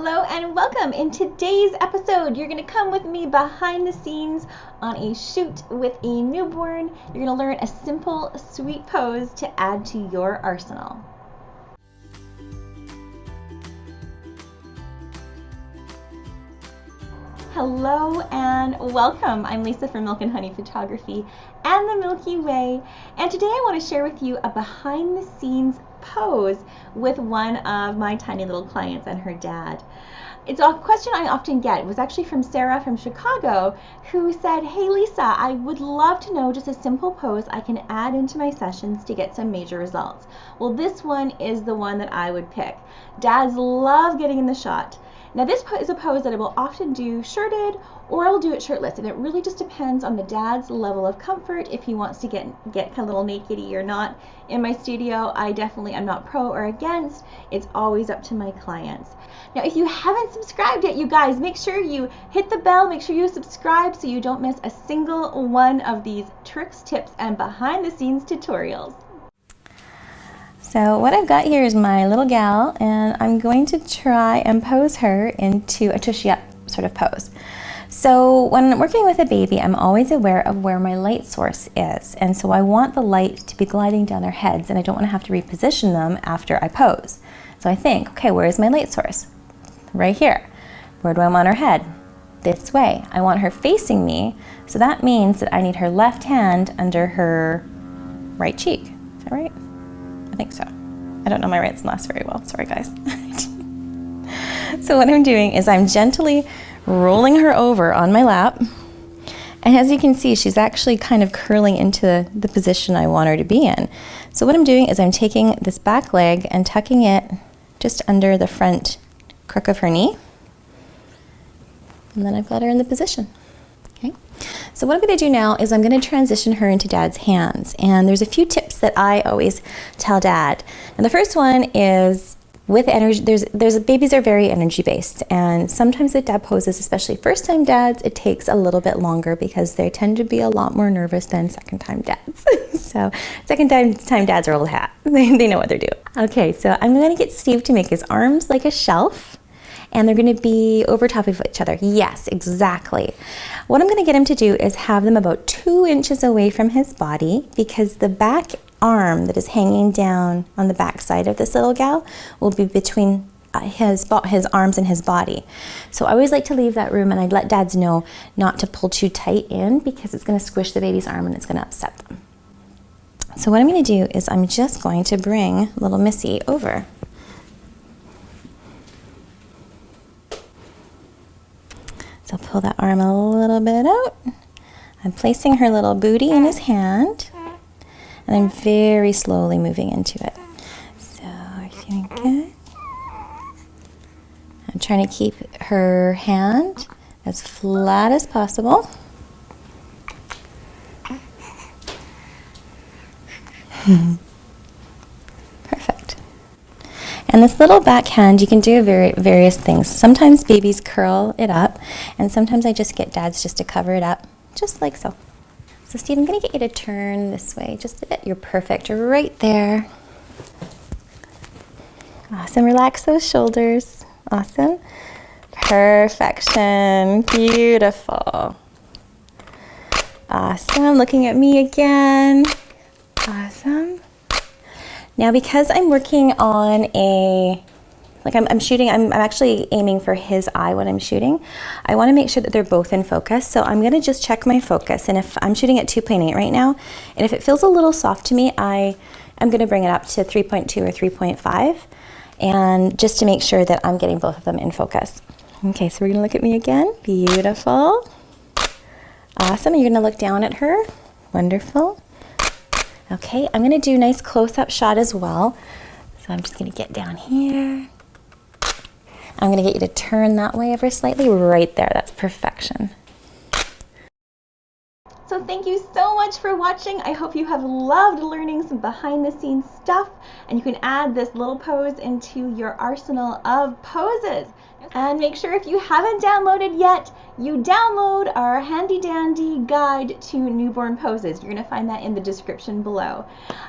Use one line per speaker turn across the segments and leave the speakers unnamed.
Hello and welcome. In today's episode, you're going to come with me behind the scenes on a shoot with a newborn. You're going to learn a simple, sweet pose to add to your arsenal. Hello and welcome. I'm Lisa from Milk and Honey Photography and the Milky Way, and today I want to share with you a behind the scenes pose with one of my tiny little clients and her dad. It's a question I often get. It was actually from Sarah from Chicago, who said, "Hey Lisa, I would love to know just a simple pose I can add into my sessions to get some major results." Well, this one is the one that I would pick. Dads love getting in the shot. Now this is a pose that I will often do shirted, or I'll do it shirtless, and it really just depends on the dad's level of comfort, if he wants to get kind of a little nakedy or not. In my studio, I definitely am not pro or against. It's always up to my clients. Now, if you haven't subscribed yet, you guys, make sure you hit the bell, make sure you subscribe so you don't miss a single one of these tricks, tips, and behind the scenes tutorials. So what I've got here is my little gal, and I'm going to try and pose her into a tushy up sort of pose. So when I'm working with a baby, I'm always aware of where my light source is. And so I want the light to be gliding down their heads, and I don't want to have to reposition them after I pose. So I think, okay, where is my light source? Right here. Where do I want her head? This way. I want her facing me, so that means that I need her left hand under her right cheek. Is that right? I think so. I don't know my rights and lefts very well. Sorry, guys. So what I'm doing is I'm gently rolling her over on my lap. And as you can see, she's actually kind of curling into the position I want her to be in. So what I'm doing is I'm taking this back leg and tucking it just under the front crook of her knee. And then I've got her in the position. Okay. So what I'm going to do now is I'm going to transition her into Dad's hands. And there's a few tips that I always tell Dad. And the first one is with energy. Babies are very energy based, and sometimes with dad poses, especially first time dads, it takes a little bit longer because they tend to be a lot more nervous than second time dads. So second time dads are old hat. They know what they're doing. Okay, so I'm going to get Steve to make his arms like a shelf. And they're going to be over top of each other. Yes, exactly. What I'm going to get him to do is have them about 2 inches away from his body, because the back arm that is hanging down on the back side of this little gal will be between his arms and his body. So I always like to leave that room, and I'd let dads know not to pull too tight in, because it's going to squish the baby's arm and it's going to upset them. So what I'm going to do is I'm just going to bring little Missy over. So pull that arm a little bit out. I'm placing her little booty in his hand, and I'm very slowly moving into it. So we're doing good. I'm trying to keep her hand as flat as possible. Perfect. And this little backhand, you can do various things. Sometimes babies curl it up, and sometimes I just get dads just to cover it up, just like so. So Steve, I'm going to get you to turn this way just a bit. You're perfect right there. Awesome. Relax those shoulders. Awesome. Perfection. Beautiful. Awesome. Looking at me again. Awesome. Now, because I'm working on I'm shooting, I'm actually aiming for his eye when I'm shooting. I want to make sure that they're both in focus. So I'm going to just check my focus. And if I'm shooting at 2.8 right now, and if it feels a little soft to me, I'm going to bring it up to 3.2 or 3.5. And just to make sure that I'm getting both of them in focus. Okay, so we're going to look at me again. Beautiful. Awesome. You're going to look down at her. Wonderful. Okay, I'm going to do a nice close-up shot as well. So I'm just going to get down here. I'm going to get you to turn that way ever slightly. Right there. That's perfection. So thank you so much for watching. I hope you have loved learning some behind-the-scenes stuff, and you can add this little pose into your arsenal of poses. And make sure, if you haven't downloaded yet, you download our handy dandy guide to newborn poses. You're going to find that in the description below.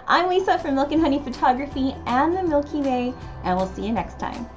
I'm Lisa from Milk and Honey Photography and the Milky Way, and we'll see you next time.